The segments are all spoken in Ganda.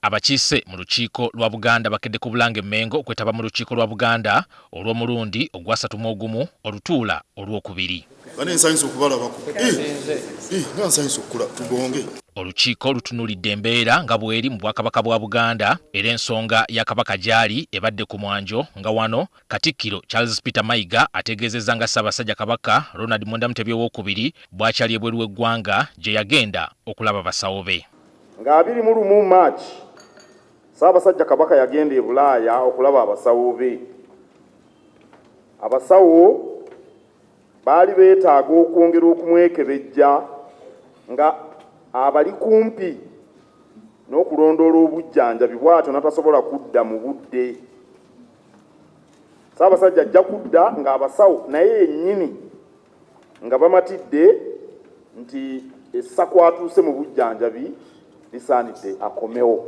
Abakiise mu lukiiko lwa Buganda bakedde ku Bulange Mengo okwetaba mu lukiiko lwa Buganda olw'omulundi ogwa-31 olutuula olw'okubiri. Olukiiko lutunuulidde embeera nga bweri mu Bwakabaka bwa Buganda era ensonga ya Kabaka gyali ebadde ku mwanjo nga wano Katikkiro Charles Peter Mayiga ategeezezza nga Ssaabasajja Kabaka Ronald Muwenda Mutebi II bw'akyali ebweru w'eggwanga gye yagenda okulaba basawo be. Nga 21 March Ssaabasajja Kabaka yagenda e Bulaaya okulaba abasawo be. Abasawo baali beetaaga okwongera okumwekebejja nga abali kumpi n'okulondoola obujjanjabi bw'atyo n'atasobola kudda mu budde. Ssaabasajja ajja kudda ng'abasawo naye yennyini nga bamatidde nti essaku atuuse mu bujjanjabi lisaanidde akomewo.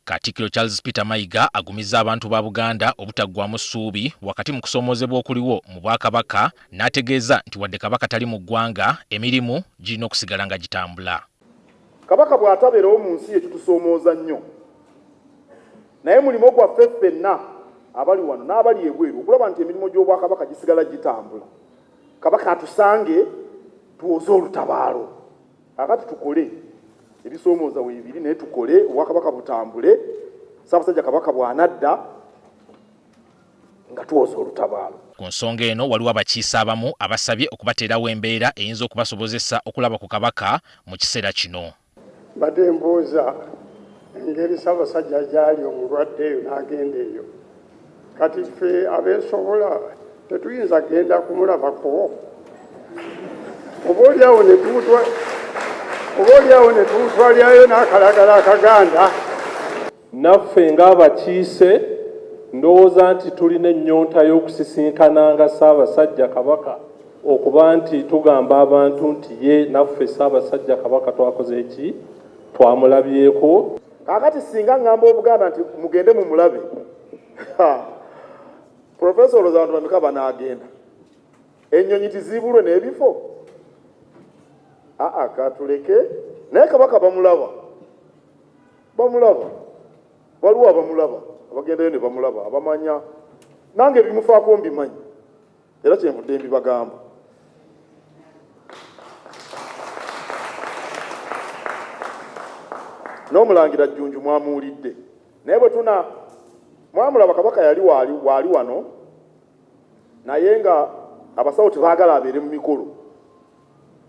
Katikkiro Charles Peter Mayiga agumizza abantu ba Buganda obutaggwaamu ssuubi wakati mu kusomoozebwa okuliwo mu Bwakabaka n'ategeeza nti wadde Kabaka tali mu ggwanga emirimu girina okusigala nga gitambula. Kabaka bw'atabeerawo mu nsi ye kitusoomooza nnyo. Naye mulimu gwaffe ffenna abali wano n'abali ebweru okulaba nti emirimu gy'Obwakabaka gisigala gitambula. Kabaka atusange tuwoze olutabaalo. Akati tukole ebisoomooza weebiri naye tukole Obwakabaka butambule. Ssaabasajja Kabaka bw'anadda nga tuwoza olutabaalo. Ku nsonga eno waliwo abakiise abamu abasabye okubateerawo embeera eyinza okubasobozesa okulaba ku Kabaka mu kiseera kino. Mbadde mbooza engeri Ssaabasajja gyali omulwadde eyo n'agenda eyo. Kati ffe abeesobola tetuyinza genda kumulabako. Oboolyawo ne tuutwalyayo n'akalagala akaganda. Naffe ng'abakiise ndowooza nti tulina ennyonta y'okusisinkananga Ssaabasajja Kabaka okuba nti tugamba abantu nti ye naffe Ssaabasajja Kabaka twakoze ki twamulabyeko. Kakati singa ngamba Obuganda nti mugende mu mulabe. Professor Rosanto bameka banaagenda. Ennyonyi tizibulwe n'ebifo. Katuleke naye Kabaka bamulaba. Waliwo abamulaba abagendayo ne bamulaba abamanya nange ebimufaako mbimanyi era kyenvudde mbibagamba. N'omulangira Jjunju mwamuwulidde naye bwe tuna mwamulaba Kabaka yali waali wano naye nga abasawo tebaagala abeere mu mikolo.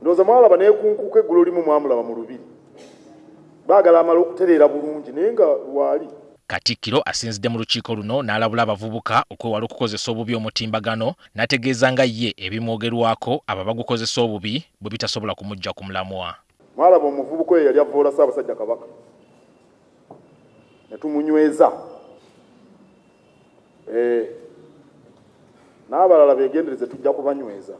Ndowooza mwalaba neekunkuka eggulo limu mwamulaba mu lubiri. Baagala amala okutereera bulungi naye nga lwali. Katikkiro asinzidde mu lukiiko luno n'alabula abavubuka okwewala okukozesa obubi omutimbagano n'ategeeza nga ye ebimwogerwako abo abagukozesa obubi bwe bitasobola kumujja ku mulamwa. Mwalaba omuvubuka oyo yali avoola Ssaabasajja Kabaka ne tumunyweza. N'abalala beegendereze tujja kubanyweza.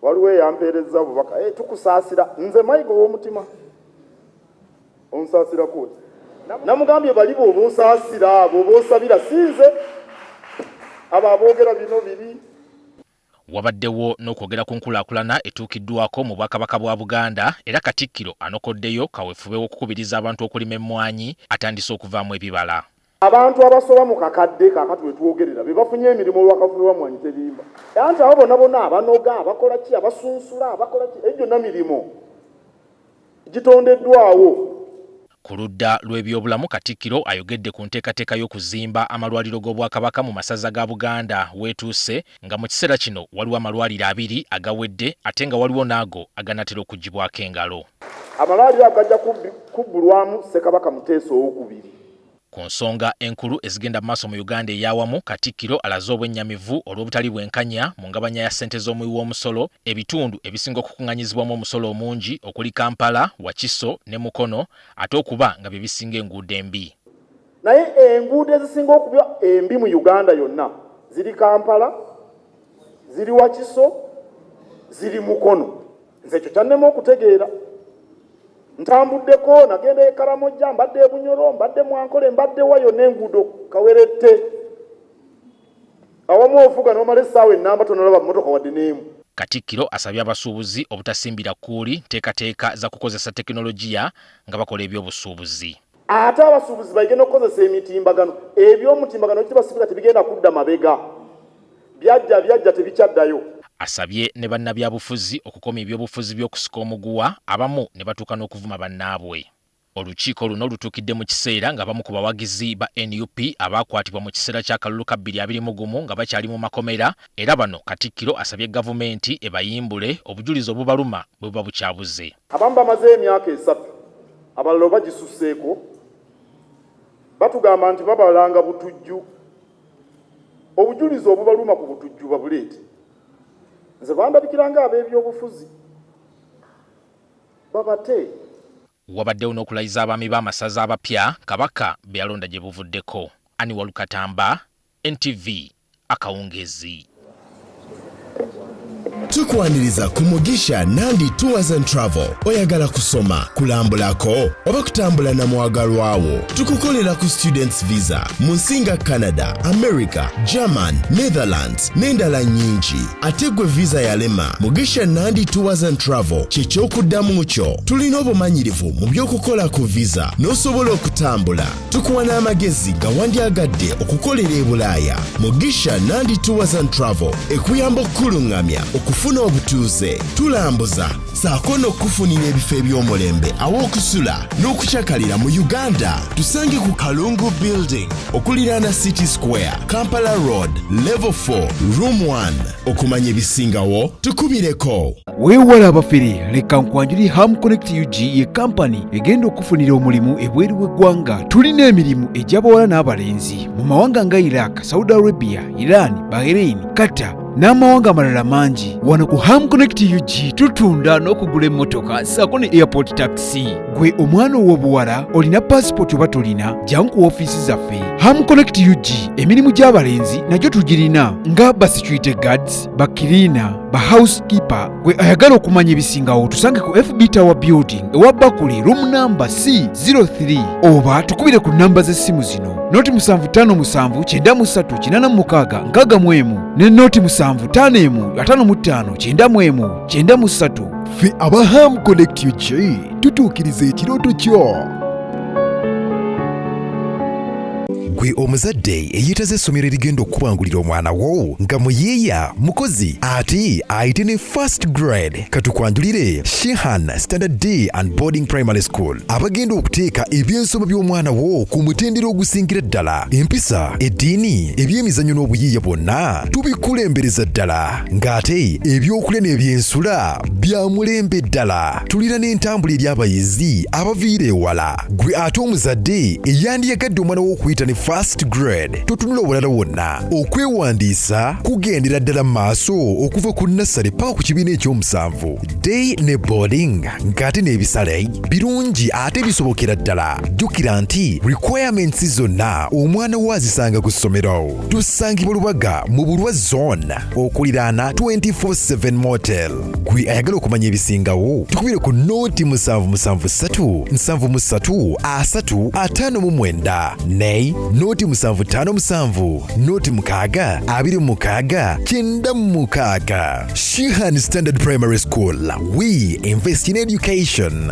Waliwo eyampeereza obubaka tukusaasira nze Mayiga ow'omutima. Onsaasira koti. Namugambye bali bw'oba osaasira bw'oba osabira sinze abo aboogera bino biri. Wabaddewo n'okwogera ku nkulaakulana etuukiddwako mu Bwakabaka bwa Buganda era Katikkiro anokoddeyo kaweefube w'okukubiriza abantu okulima emmwanyi atandise okuvaamu ebibala. Abantu abasoba mu kakadde kaakati we twogerera be bafunye emirimu olw'akafube wa mmwanyi terimba. Anti abo bonna abanoga abakola ki abasunsula abakola ki egyo na mirimu gitondeddwawo. Ku ludda lw'ebyobulamu Katikkiro ayogedde ku nteekateeka y'okuzimba amalwaliro g'Obwakabaka mu masaza ga Buganda weetuuse nga mu kiseera kino waliwo amalwaliro 2 agawedde ate nga waliwo n'ago aganatera okuggibwako engalo. Amalwaliro agajja kubbulwamu Ssekabaka Muteesa II. Ku nsonga enkulu ezigenda mu maaso mu Uganda ey'awamu Katikkiro alaze obwennyamivu olw'obutali bwenkanya mu ngabanya ya ssente z'omuwi w'omusolo ebitundu ebisinga okukuŋŋanyizibwamu omusolo omungi okuli Kampala, Wakiso ne Mukono ate okuba nga bye bisinga enguudo embi. Naye enguudo ezisinga okuba embi mu Uganda yonna ziri Kampala, ziri Wakiso, ziri Mukono. Nze ekyo kyannema okutegeera. Ntambuddeko nagenda e Karamojja mbadde e Bunyoro mbadde Mwankole mbadde wayo n'enguudo kawerette. Awamu ofuga n'omala essaawa ennamba tonalaba mmotoka wadde n'emu. Katikkiro asabye abasuubuzi obutasimbira kuuli nteekateeka za kukozesa tekinologiya nga bakola ebyobusuubuzi. Ate abasuubuzi bagenda okukozesa emitimbagano, ebyomutimbagano kitibasibira tebigenda kudda mabega, byajja tebikyaddayo. Asabye ne bannabyabufuzi okukomya ebyobufuzi by'okusika omuguwa, abamu ne batuuka n'okuvuma bannaabwe. Olukiiko luno lutuukidde mu kiseera nga bamu ku bawagizi ba NUP abaakwatibwa mu kiseera ky'akalulu ka 2021 nga bakyali mu makomera, era bano Katikkiro asabye gavumenti ebayimbule obujulizi obubaluma bwe buba bukyabuze. Abamu bamaze emyaka 3, abalala bagisusseeko, batugamba nti babalanga butujju. Obujulizi obubaluma ku butujju babuleete. Nze bandabikiranga ab'ebyobufuzi babate. Wabaddewo n'okulayiza abaami b'amasaza abapya Kabaka be yalonda gye buvuddeko. Ani Walukatamba, NTV, Akawungezi. Tukwaniriza ku Mugisha Nandi Tours and Travel. Oyagala kusoma, kulambulako oba kutambula na mwagalwawo. Tukukolera ku students visa mu nsinga Canada, America, German, Netherlands n'endala nyingi. Ate gwe visa yalema, Mugisha Nandi Tours and Travel ky'ekyokuddamu kyo. Tulina obumanyirivu mu by'okukola ku visa n'osobola okutambula. Tukuwa n'amagezi ga wandyagadde okukolera e Bulaaya. Mugisha Nandi Tours and Travel ekuyamba okkulungamya okufuna obutuuze, tulambuza saako n'okufunira ebifo eby'omulembe aw'okusula n'okukyakalira mu Uganda. Tusange ku Kalungu Building okuliraana City Square, Kampala Road, Level 4, Room 1. Okumanya ebisingawo tukubireko. Weewala abafere, leka nkwanjuli Ham Connect UG ye kampani egenda okufunira omulimu ebweru w'eggwanga. Tulina emirimu egy'abawala n'abalenzi mu mawanga nga Iraq, Saudi Arabia, Iran, Bahrain, Qatar n'amawanga amalala mangi. Wano ku Ham Connect UG tutunda n'okugula emmotoka ssaako ne airport taxi. Gwe omwana ow'obuwala olina passport oba tolina, jangu ku ofiisi zaffe. Ham Connect UG emirimu gy'abalenzi nagyo tugirina nga ba security guards, ba cleaner, ba housekeeper. Gwe ayagala okumanya ebisingawo tusange ku FB Tower Building ewa Bakule room number C03 oba tukubire ku namba z'essimu zino: noti 75938386 ne noti 7551559193. Ffe aba Ham Connect UG tutuukiriza ekirooto kyo. Gwe omuzadde eyeetaze essomero erigenda okubangulira omwana wo nga muyeeya mukozi ate ayite ne first grade, katukwanjulire Shehan Standard Day and Boarding Primary School abagenda okuteeka ebyensoma by'omwana wo ku mutendera ogusingira ddala. Empisa, eddiini, ebyemizannyo n'obuyiiya bwonna tubikulembereza ddala, ng'ate ebyokulya n'ebyensula bya mulembe ddala. Tulina n'entambula eri abayizi abaviira ewala. Gwe ate omuzadde eyandiyagadde omwana wo okuyita ne first grade, totunula obulala wonna. Okwewandiisa kugendera ddala maaso okuva ku nursery paka ku kibiina ekyomusanvu. Day ne boarding ng'ate n'ebisale birungi ate bisobokera ddala. Jjukira nti requirements zonna omwana wo azisanga ku ssomero. Tusangibwa Lubaga mu Bulwa Zone okuliraana 24/7 Motel. Gwe ayagala okumanya ebisingawo tukubire ku noti 7773 73 359 ne noti 757 noti 626 96. Shehan Standard Primary School. We invest in education.